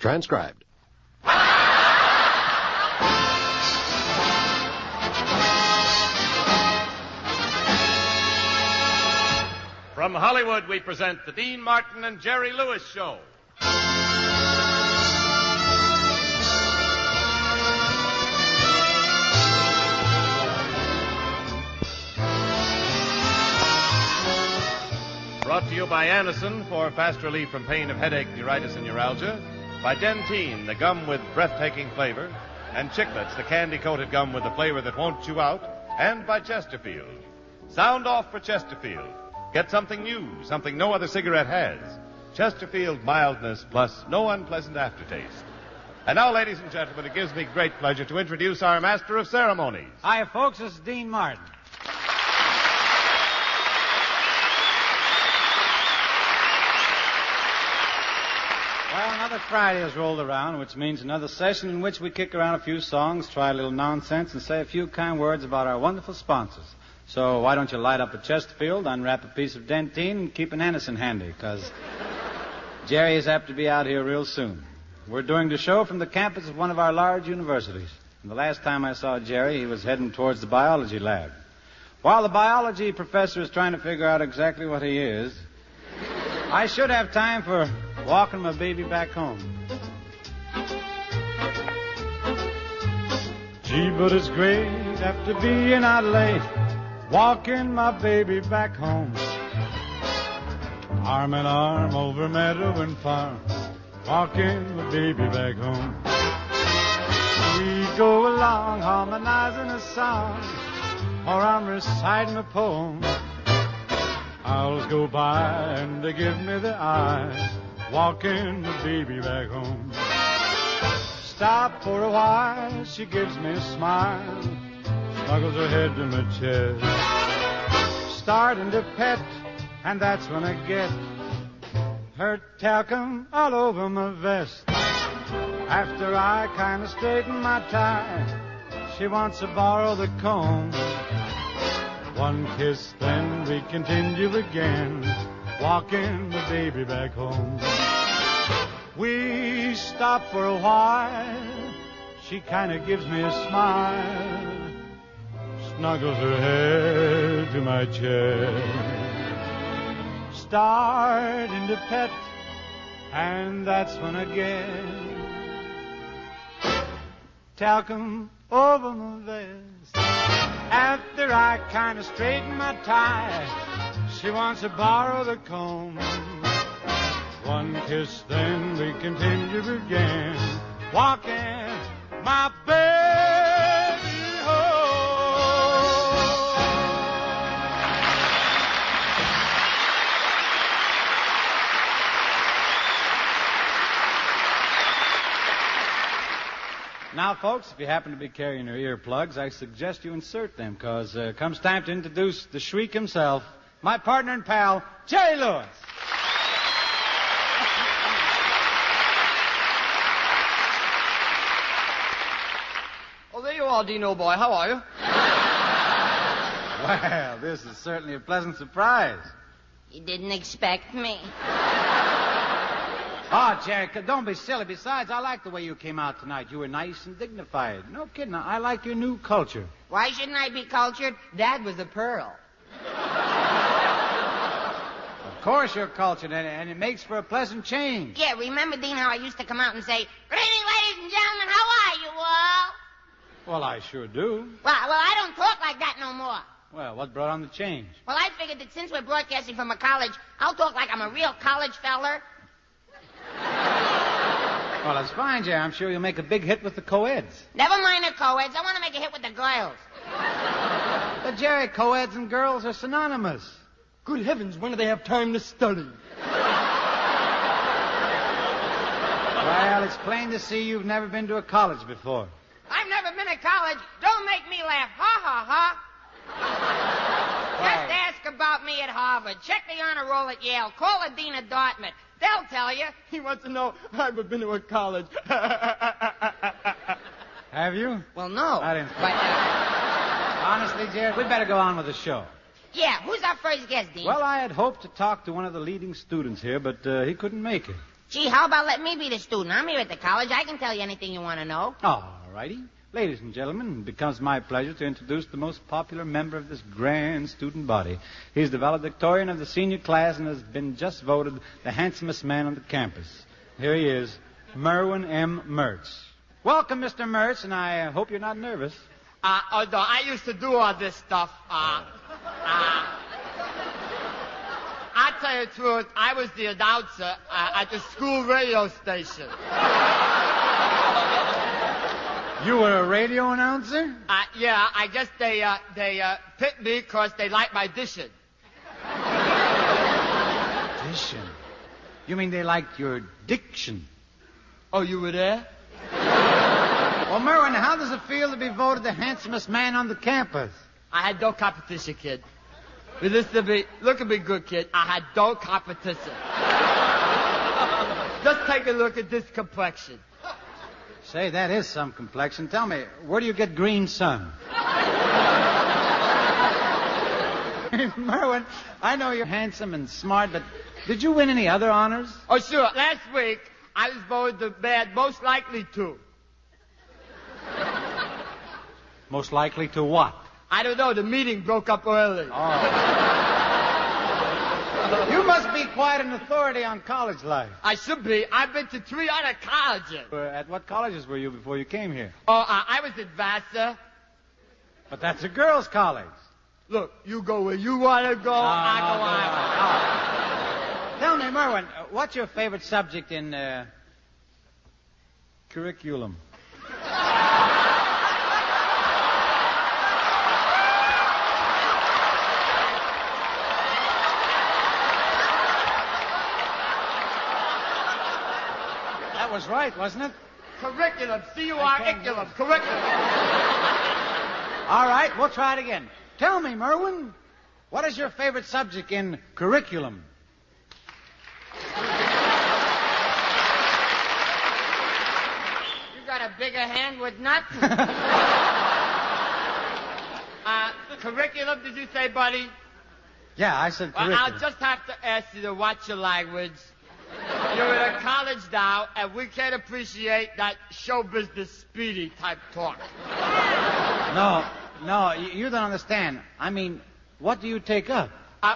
transcribed. From Hollywood, we present the Dean Martin and Jerry Lewis Show. Brought to you by Anacin for fast relief from pain of headache, neuritis, and neuralgia. By Dentine, the gum with breathtaking flavor. And Chiclets, the candy-coated gum with the flavor that won't chew out. And by Chesterfield. Sound off for Chesterfield. Get something new, something no other cigarette has. Chesterfield mildness plus no unpleasant aftertaste. And now, ladies and gentlemen, it gives me great pleasure to introduce our master of ceremonies. Hi, folks. This is Dean Martin. Well, another Friday has rolled around, which means another session in which we kick around a few songs, try a little nonsense, and say a few kind words about our wonderful sponsors. So why don't you light up a Chesterfield, unwrap a piece of Dentine, and keep an Anacin handy, because Jerry is apt to be out here real soon. We're doing the show from the campus of one of our large universities. And the last time I saw Jerry, he was heading towards the biology lab. While the biology professor is trying to figure out exactly what he is, I should have time for walking my baby back home. Gee, but it's great after being out late, walking my baby back home. Arm in arm over meadow and farm, walking my baby back home. We go along harmonizing a song, or I'm reciting a poem. Owls go by and they give me the eye, walking the baby back home. Stop for a while, she gives me a smile, snuggles her head to my chest. Starting to pet, and that's when I get her talcum all over my vest. After I kind of straighten my tie, she wants to borrow the comb. One kiss, then we continue again, walking the baby back home. We stop for a while, she kind of gives me a smile, snuggles her head to my chest. Starting to pet, and that's when I get talcum over my vest. After I kind of straighten my tie, she wants to borrow the comb. One kiss, then we continue again, walking my baby home. Now, folks, if you happen to be carrying your earplugs, I suggest you insert them, because it comes time to introduce the shriek himself, my partner and pal, Jerry Lewis. Oh, there you are, Dino boy. How are you? Well, this is certainly a pleasant surprise. You didn't expect me. Oh, Jerry, don't be silly. Besides, I like the way you came out tonight. You were nice and dignified. No kidding. I like your new culture. Why shouldn't I be cultured? Dad was a pearl. Of course you're cultured, and it makes for a pleasant change. Yeah, remember, Dean, how I used to come out and say, "Good evening, ladies and gentlemen, how are you all?" Well, I sure do. Well, I don't talk like that no more. Well, what brought on the change? Well, I figured that since we're broadcasting from a college, I'll talk like I'm a real college feller. Well, that's fine, Jerry. I'm sure you'll make a big hit with the co-eds. Never mind the co-eds. I want to make a hit with the girls. But, Jerry, co-eds and girls are synonymous. Good heavens, when do they have time to study? Well, it's plain to see you've never been to a college before. I've never been to college. Don't make me laugh. Ha, ha, ha. Just ask about me at Harvard. Check the honor roll at Yale. Call the dean of Dartmouth. They'll tell you. He wants to know if I've ever been to a college. Have you? Well, no. I didn't. But, honestly, Jerry, we'd better go on with the show. Yeah, who's our first guest, Dean? Well, I had hoped to talk to one of the leading students here, but he couldn't make it. Gee, how about let me be the student? I'm here at the college. I can tell you anything you want to know. All righty. Ladies and gentlemen, it becomes my pleasure to introduce the most popular member of this grand student body. He's the valedictorian of the senior class and has been just voted the handsomest man on the campus. Here he is, Merwin M. Mertz. Welcome, Mr. Mertz, and I hope you're not nervous. Although I used to do all this stuff. I tell you the truth, I was the announcer at the school radio station. You were a radio announcer? Yeah, I guess they picked me because they like my dishing. Diction? You mean they liked your diction? Oh, you were there? Well, Merwin, how does it feel to be voted the handsomest man on the campus? I had no competition, kid. But listen to me. Look at me good, kid. I had no competition. Just take a look at this complexion. Say, that is some complexion. Tell me, where do you get green sun? Merwin, I know you're handsome and smart, but did you win any other honors? Oh, sure. Last week, I was voted the man most likely to. Most likely to what? I don't know. The meeting broke up early. Oh. You must be quite an authority on college life. I should be. I've been to 3 other colleges. At what colleges were you before you came here? Oh, I was at Vassar. But that's a girls' college. Look, you go where you want to go. I go where I want. Tell me, Merwin, what's your favorite subject in curriculum? That was right, wasn't it? Curriculum. C-U-R-iculum. Curriculum. All right, we'll try it again. Tell me, Merwin, what is your favorite subject in curriculum? You got a bigger hand with nuts? Curriculum, did you say, buddy? Yeah, I said Well, curriculum. I'll just have to ask you to watch your language. You're in a college now, and we can't appreciate that show business speedy type talk. No, you don't understand. I mean, what do you take up?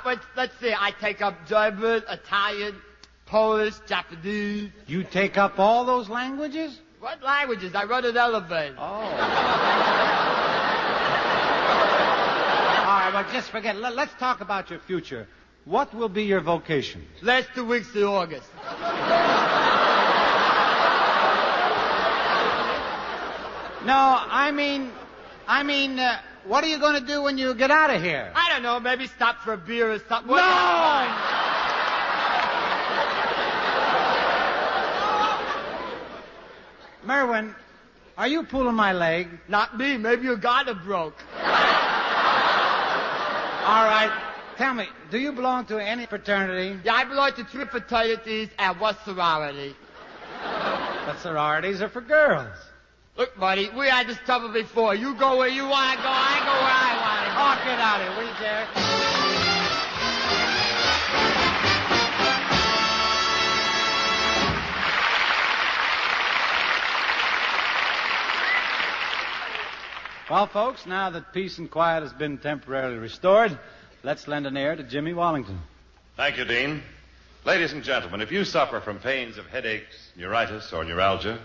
Let's see. I take up German, Italian, Polish, Japanese. You take up all those languages? What languages? I run an elevator. Oh. All right, well, just forget it. Let's talk about your future. What will be your vocation? Last 2 weeks in August. No, I mean, what are you going to do when you get out of here? I don't know. Maybe stop for a beer or something. No! Merwin, are you pulling my leg? Not me. Maybe your garter broke. All right. Tell me, do you belong to any fraternity? Yeah, I belong to 3 fraternities and 1 sorority. But sororities are for girls. Look, buddy, we had this trouble before. You go where you want to go. I go where I want to go. Oh, get out of here, will you, Derek? Well, folks, now that peace and quiet has been temporarily restored, let's lend an ear to Jimmy Wallington. Thank you, Dean. Ladies and gentlemen, if you suffer from pains of headaches, neuritis, or neuralgia,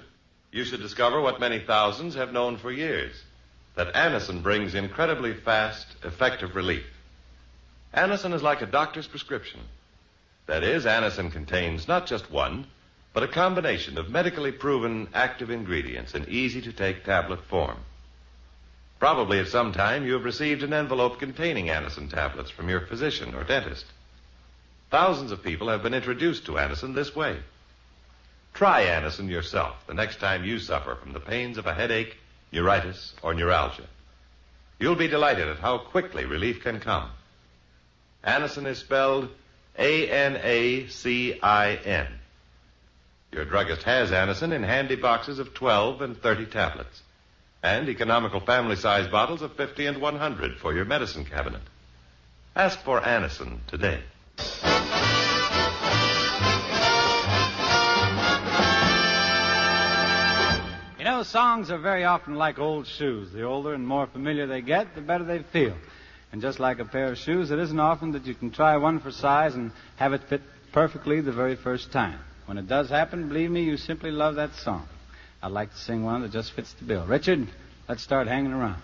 you should discover what many thousands have known for years, that Anacin brings incredibly fast, effective relief. Anacin is like a doctor's prescription. That is, Anacin contains not just one, but a combination of medically proven active ingredients in easy-to-take tablet form. Probably at some time you have received an envelope containing Anacin tablets from your physician or dentist. Thousands of people have been introduced to Anacin this way. Try Anacin yourself the next time you suffer from the pains of a headache, neuritis, or neuralgia. You'll be delighted at how quickly relief can come. Anacin is spelled A-N-A-C-I-N. Your druggist has Anacin in handy boxes of 12 and 30 tablets, and economical family-size bottles of 50 and 100 for your medicine cabinet. Ask for Anacin today. know, songs are very often like old shoes. The older and more familiar they get, the better they feel. And just like a pair of shoes, it isn't often that you can try one for size and have it fit perfectly the very first time. When it does happen, believe me, you simply love that song. I'd like to sing one that just fits the bill. Richard, let's start hanging around.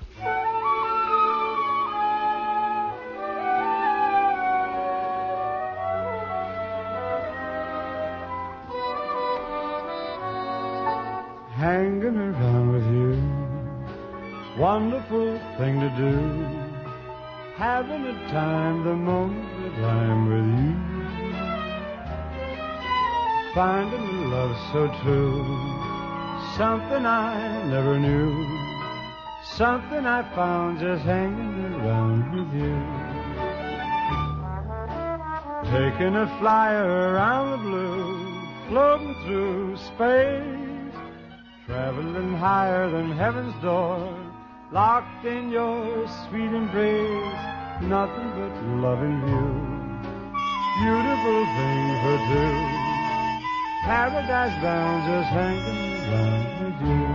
Hanging around with you, wonderful thing to do. Having a time the moment that I'm with you. Finding a love so true, something I never knew. Something I found just hanging around with you. Taking a flyer around the blue, floating through space, traveling higher than heaven's door, locked in your sweet embrace, nothing but loving you. Beautiful thing for two, paradise bound just hanging around with you.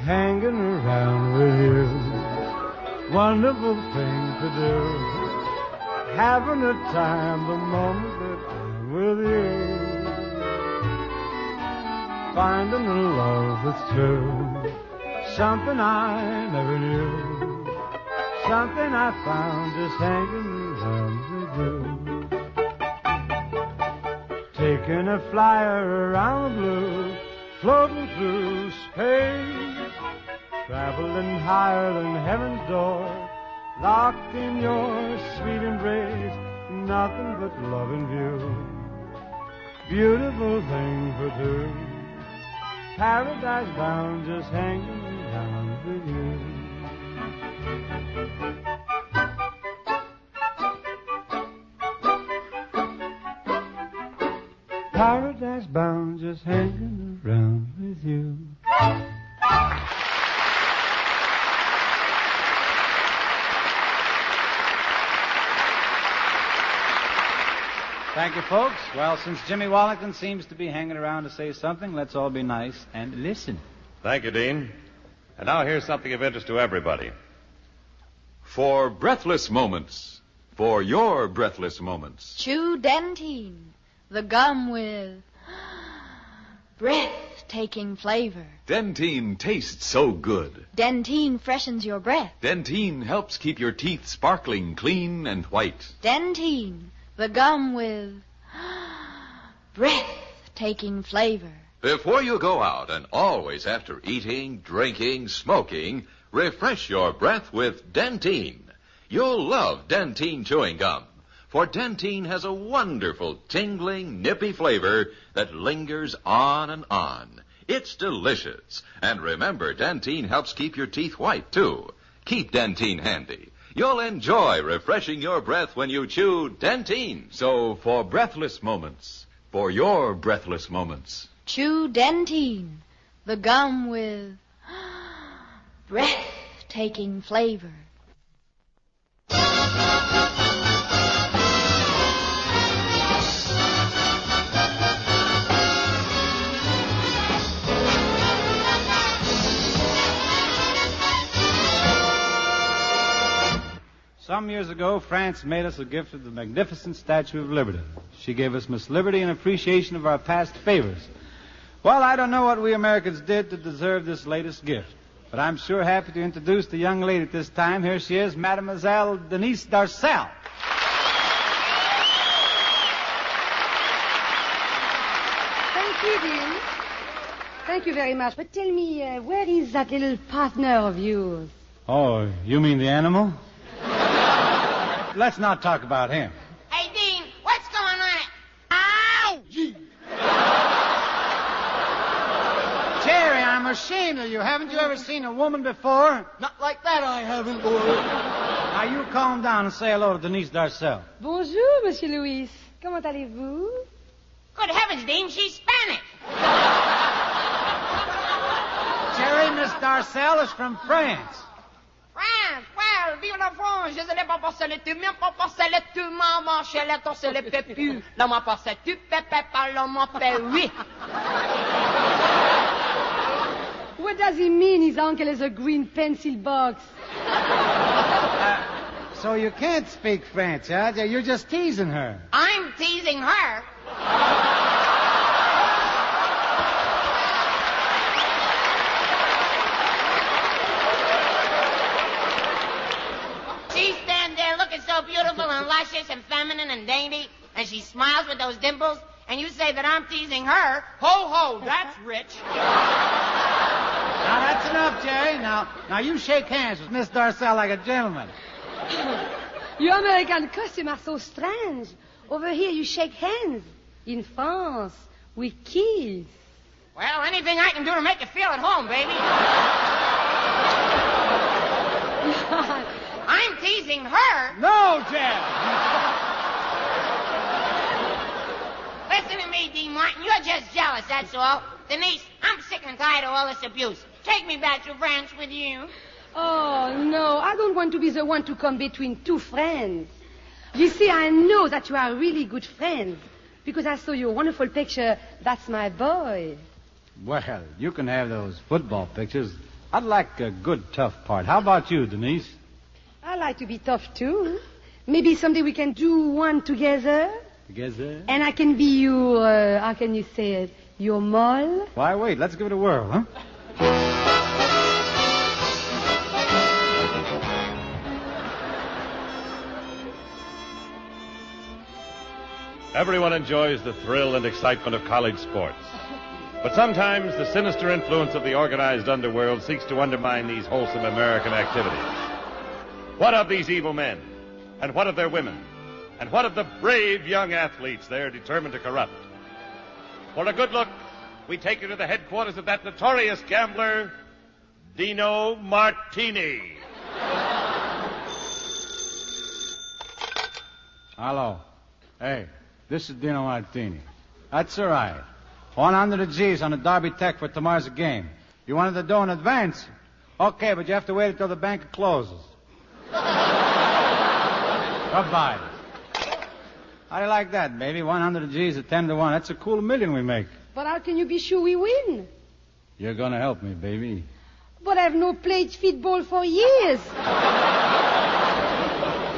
Hanging around with you, wonderful thing to do, having a time the moment that I'm with you, finding a love that's true, something I never knew, something I found just hanging around with you. Taking a flyer around the blue, floating through space, traveling higher than heaven's door, locked in your sweet embrace, nothing but love in view. Beautiful thing for two, paradise bound just hanging around with you. Paradise bound just hanging around with you. Thank you, folks. Well, since Jimmy Wallington seems to be hanging around to say something, let's all be nice and listen. Thank you, Dean. And now here's something of interest to everybody. For breathless moments, for your breathless moments. Chew Dentine, the gum with breathtaking flavor. Dentine tastes so good. Dentine freshens your breath. Dentine helps keep your teeth sparkling clean and white. Dentine, the gum with breathtaking flavor. Before you go out, and always after eating, drinking, smoking, refresh your breath with Dentine. You'll love Dentine chewing gum, for Dentine has a wonderful, tingling, nippy flavor that lingers on and on. It's delicious. And remember, Dentine helps keep your teeth white, too. Keep Dentine handy. You'll enjoy refreshing your breath when you chew Dentine. So, for breathless moments, for your breathless moments, Chew Dentine, the gum with breathtaking flavor. Some years ago, France made us a gift of the magnificent Statue of Liberty. She gave us Miss Liberty in appreciation of our past favors. Well, I don't know what we Americans did to deserve this latest gift, but I'm sure happy to introduce the young lady at this time. Here she is, Mademoiselle Denise Darcel. Thank you, Dean. Thank you very much. But tell me, where is that little partner of yours? Oh, you mean the animal? Let's not talk about him. Hey, Dean, what's going on? Ow! Jerry, I'm ashamed of you. Haven't you ever seen a woman before? Not like that, I haven't, boy. Now, you calm down and say hello to Denise Darcel. Bonjour, Monsieur Louis. Comment allez-vous? Good heavens, Dean, she's Spanish. Jerry, Miss Darcel is from France. France, well, vive la France, je ne pas passer le tout, même pas passer le tout, maman, chez le temps, c'est le pépu. L'homme passe tu pépé, pas l'homme fait oui. What does he mean his uncle has a green pencil box? So you can't speak French, huh? You're just teasing her. I'm teasing her. She stands there looking so beautiful and luscious and feminine and dainty, and she smiles with those dimples, and you say that I'm teasing her. Ho, ho, that's rich. Now, that's enough, Jerry. Now you shake hands with Miss Darcel like a gentleman. Your American customs are so strange. Over here, you shake hands. In France, we kiss. Well, anything I can do to make you feel at home, baby. I'm teasing her. No, Jerry. Listen to me, Dean Martin. You're just jealous, that's all. Denise, I'm sick and tired of all this abuse. Take me back to France with you. Oh, no, I don't want to be the one to come between two friends. You see, I know that you are really good friends because I saw your wonderful picture. That's my boy. Well, you can have those football pictures. I'd like a good, tough part. How about you, Denise? I like to be tough, too. Maybe someday we can do one together. Together? And I can be your, how can you say it, your mole? Why, wait, let's give it a whirl, huh? Everyone enjoys the thrill and excitement of college sports. But sometimes the sinister influence of the organized underworld seeks to undermine these wholesome American activities. What of these evil men? And what of their women? And what of the brave young athletes they are determined to corrupt? For a good look, we take you to the headquarters of that notorious gambler, Dino Martini. Hello. Hey, this is Dino Martini. That's all right. 100 G's on the Derby Tech for tomorrow's game. You wanted to do in advance? Okay, but you have to wait until the bank closes. Goodbye. How do you like that, baby? 100 G's at 10 to 1. That's a cool million we make. But how can you be sure we win? You're going to help me, baby. But I've no played football for years.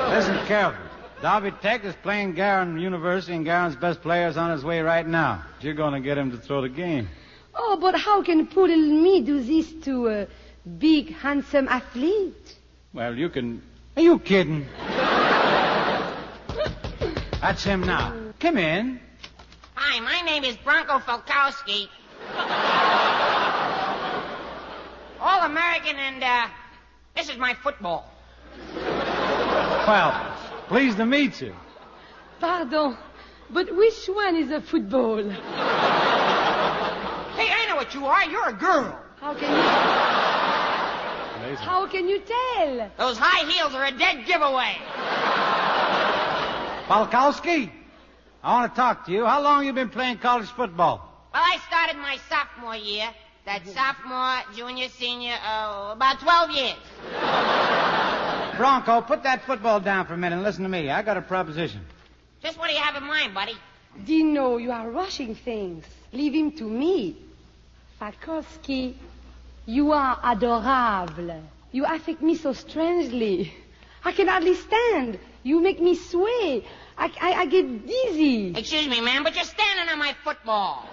Listen carefully. Derby Tech is playing Garin University, and Garin's best player is on his way right now. You're going to get him to throw the game. Oh, but how can poor little me do this to a big, handsome athlete? Well, you can... Are you kidding? That's him now. Come in. Hi, my name is Bronco Falkowski. All-American, and, this is my football. Well, pleased to meet you. Pardon, but which one is a football? Hey, I know what you are. You're a girl. How can you tell? Those high heels are a dead giveaway. Falkowski, I want to talk to you. How long have you been playing college football? Well, I started my sophomore year. That's sophomore, junior, senior, about 12 years. Bronco, put that football down for a minute and listen to me. I got a proposition. Just what do you have in mind, buddy? Dino, you are rushing things. Leave him to me. Falkowski, you are adorable. You affect me so strangely. I can hardly stand. You make me sway. I get dizzy. Excuse me, ma'am, but you're standing on my football.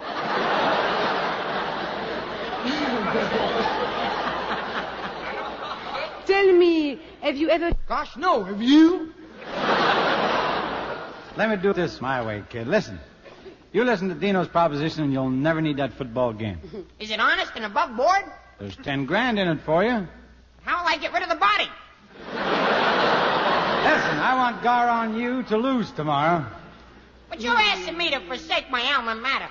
Tell me, have you ever... Gosh, no. Have you? Let me do this my way, kid. Listen. You listen to Dino's proposition and you'll never need that football game. Is it honest and above board? There's 10 grand in it for you. How will I get rid of the body? Listen, I want Gar on you to lose tomorrow. But you're asking me to forsake my alma mater.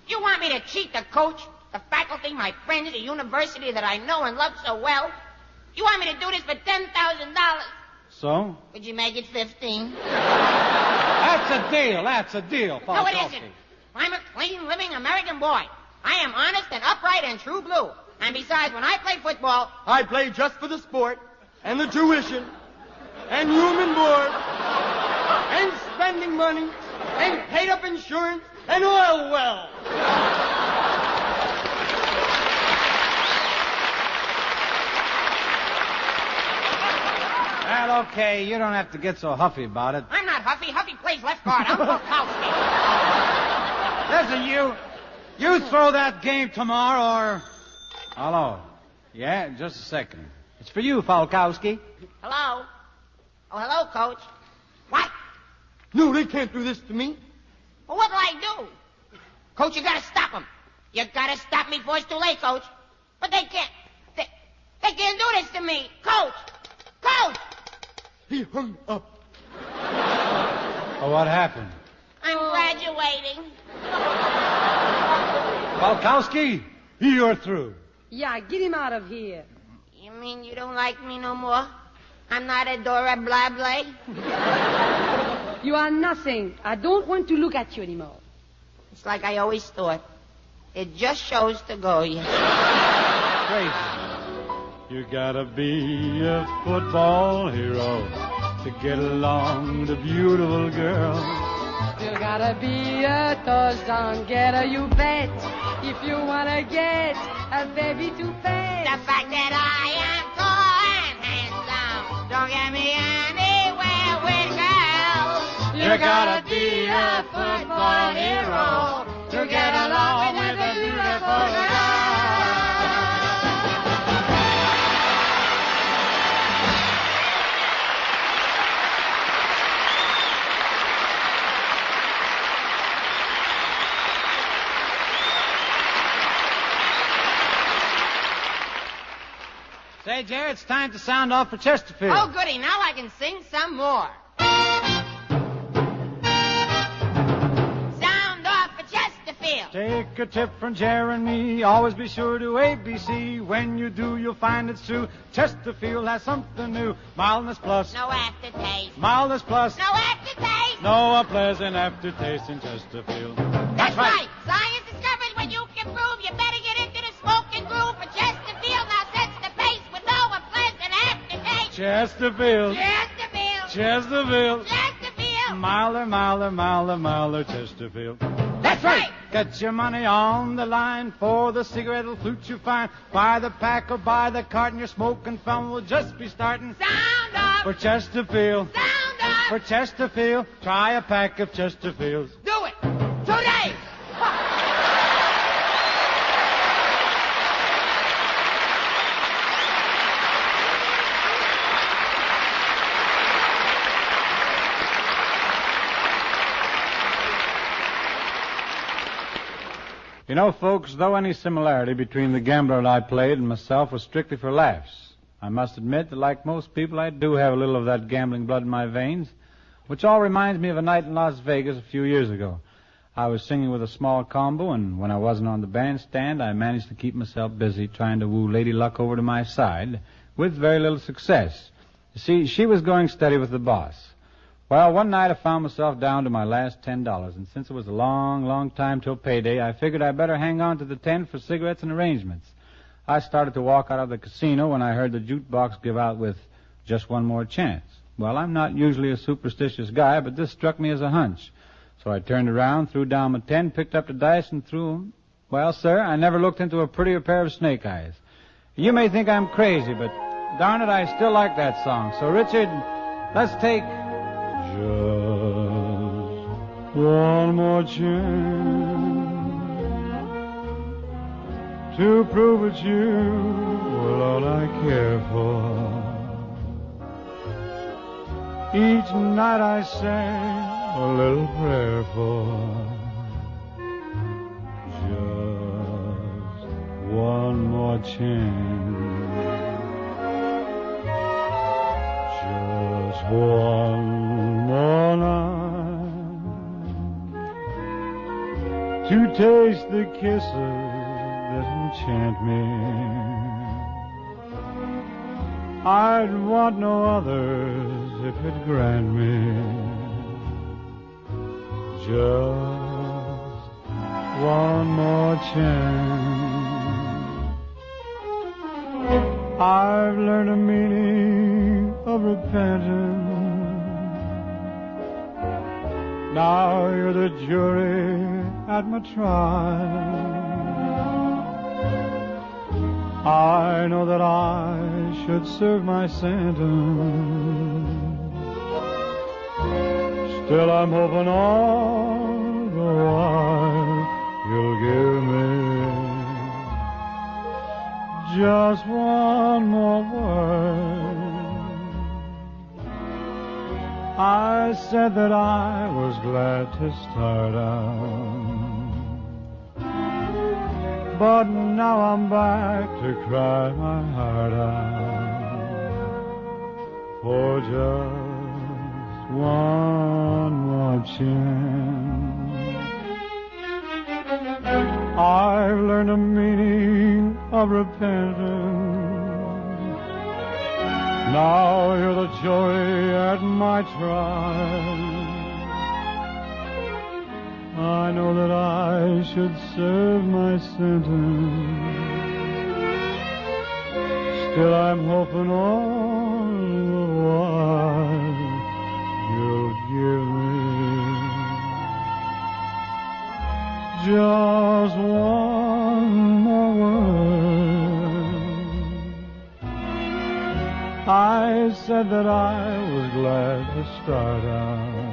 You want me to cheat the coach, the faculty, my friends, the university that I know and love so well? You want me to do this for $10,000? So? Would you make it 15? That's a deal, Falkowski. No, it isn't. I'm a clean, living American boy. I am honest and upright and true blue. And besides, when I play football, I play just for the sport, and the tuition, and room and board, and spending money, and paid-up insurance, and oil well. Well, okay, you don't have to get so huffy about it. I'm not Huffy. Huffy plays left guard. I'm Polkowski. Listen, you throw that game tomorrow or... Hello. Yeah, just a second. It's for you, Falkowski. Hello? Oh, hello, Coach. What? No, they can't do this to me. Well, what'll I do? Coach, you gotta stop them. You gotta stop me before it's too late, Coach. But they can't. They can't do this to me. Coach! Coach! He hung up. Oh, what happened? I'm graduating. Falkowski, you're through. Yeah, get him out of here. You mean you don't like me no more? I'm not a Dora Blabla? You are nothing. I don't want to look at you anymore. It's like I always thought. It just shows to go, yeah. Crazy. You gotta be a football hero to get along with a beautiful girl. You gotta be a touchdown getter, you bet, if you wanna get a baby to pet. The fact that I am tall and handsome don't get me anywhere with girls. You gotta be a football hero to get along with a beautiful girl. Say, Jerry, it's time to sound off for Chesterfield. Oh, goody. Now I can sing some more. Sound off for Chesterfield. Take a tip from Jerry and me. Always be sure to ABC. When you do, you'll find it's true. Chesterfield has something new. Mildness plus. No aftertaste. Mildness plus. No aftertaste. No unpleasant aftertaste in Chesterfield. That's right. Science discovers what you can prove. You better get into the smoking groove for Chesterfield. Now sets the pace with no unpleasant aftertaste. Chesterfield. Chesterfield. Chesterfield. Chesterfield. Milder, milder, milder, milder Chesterfield. That's right. Get your money on the line for the cigarette flute you find. Buy the pack or buy the carton. Your smoking fun will just be starting. Sound off. For Chesterfield. Sound off. For Chesterfield. Try a pack of Chesterfields. Do it. Today. You know, folks, though any similarity between the gambler I played and myself was strictly for laughs, I must admit that, like most people, I do have a little of that gambling blood in my veins, which all reminds me of a night in Las Vegas a few years ago. I was singing with a small combo, and when I wasn't on the bandstand, I managed to keep myself busy trying to woo Lady Luck over to my side, with very little success. You see, she was going steady with the boss. Well, one night I found myself down to my last $10, and since it was a long, long time till payday, I figured I'd better hang on to the 10 for cigarettes and arrangements. I started to walk out of the casino when I heard the jukebox give out with "Just One More Chance." Well, I'm not usually a superstitious guy, but this struck me as a hunch. So I turned around, threw down my 10, picked up the dice, and threw them. Well, sir, I never looked into a prettier pair of snake eyes. You may think I'm crazy, but darn it, I still like that song. So, Richard, let's take... Just one more chance to prove it's you were all I care for. Each night I sang a little prayer for. Just one more chance. Just one more night to taste the kisses that enchant me. I'd want no others if it grant me just one more chance. I've learned the meaning of repentance. Now you're the jury at my trial. I know that I should serve my sentence. Still I'm hoping all the while you'll give me just one more word. I said that I was glad to start out, but now I'm back to cry my heart out for just one more chance. I've learned the meaning of repentance. Now you're the joy at my trial. I know that I should serve my sentence. Still I'm hoping all the while you'll give me just one more word. I said that I was glad to start out,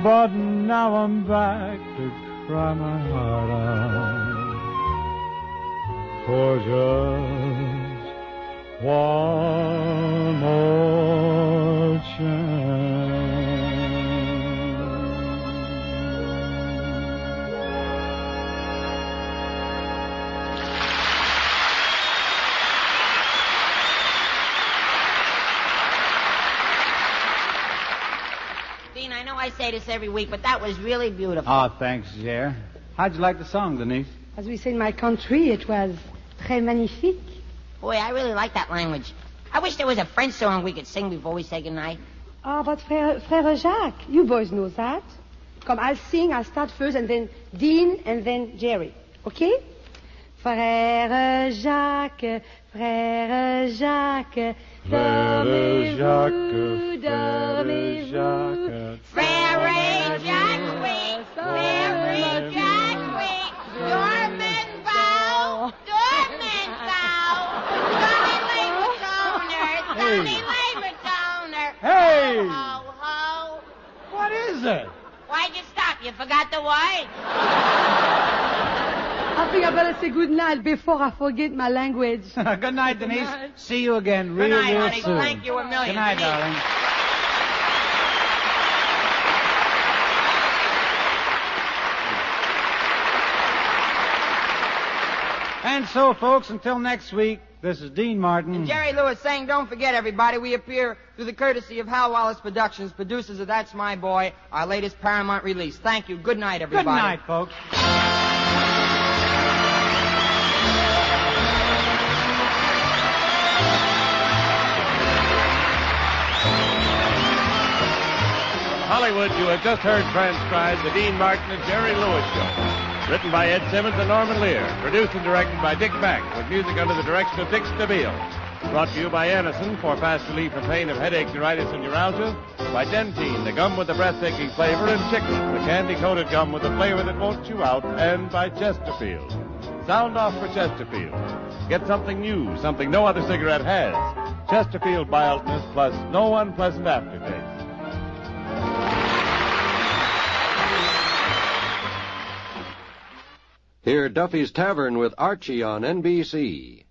but now I'm back to cry my heart out for just one more chance. Dean, I know I say this every week, but that was really beautiful. Oh, thanks, Jer. How'd you like the song, Denise? As we say in my country, it was très magnifique. Boy, I really like that language. I wish there was a French song we could sing before we say goodnight. Ah, but Frère Jacques, you boys know that. Come, I'll sing, I'll start first, and then Dean, and then Jerry. Okay? Frère Jacques, Frère Jacques, dormez-vous, dormez-vous. Frère Jacques, oui, Frère Jacques, oui, dormez-vous, Hey! Ho, ho. What is it? Why'd you stop? You forgot the word? I think I better say good night before I forget my language. Good night, Denise. night. See you again Good real, night, real honey. soon. Thank you a million. Good night, Denise. darling. And so, folks, until next week, this is Dean Martin. And Jerry Lewis saying, don't forget, everybody, we appear through the courtesy of Hal Wallace Productions, producers of That's My Boy, our latest Paramount release. Thank you. Good night, everybody. Good night, folks. Hollywood, you have just heard transcribed the Dean Martin and Jerry Lewis Show. Written by Ed Simmons and Norman Lear. Produced and directed by Dick Back, with music under the direction of Dick Stabile. Brought to you by Anderson for fast relief from pain of headache, neuritis, and neuralgia. By Dentine, the gum with the breathtaking flavor, and Chiclet, the candy-coated gum with the flavor that won't chew out. And by Chesterfield. Sound off for Chesterfield. Get something new, something no other cigarette has. Chesterfield mildness plus no unpleasant aftertaste. Hear Duffy's Tavern with Archie on NBC.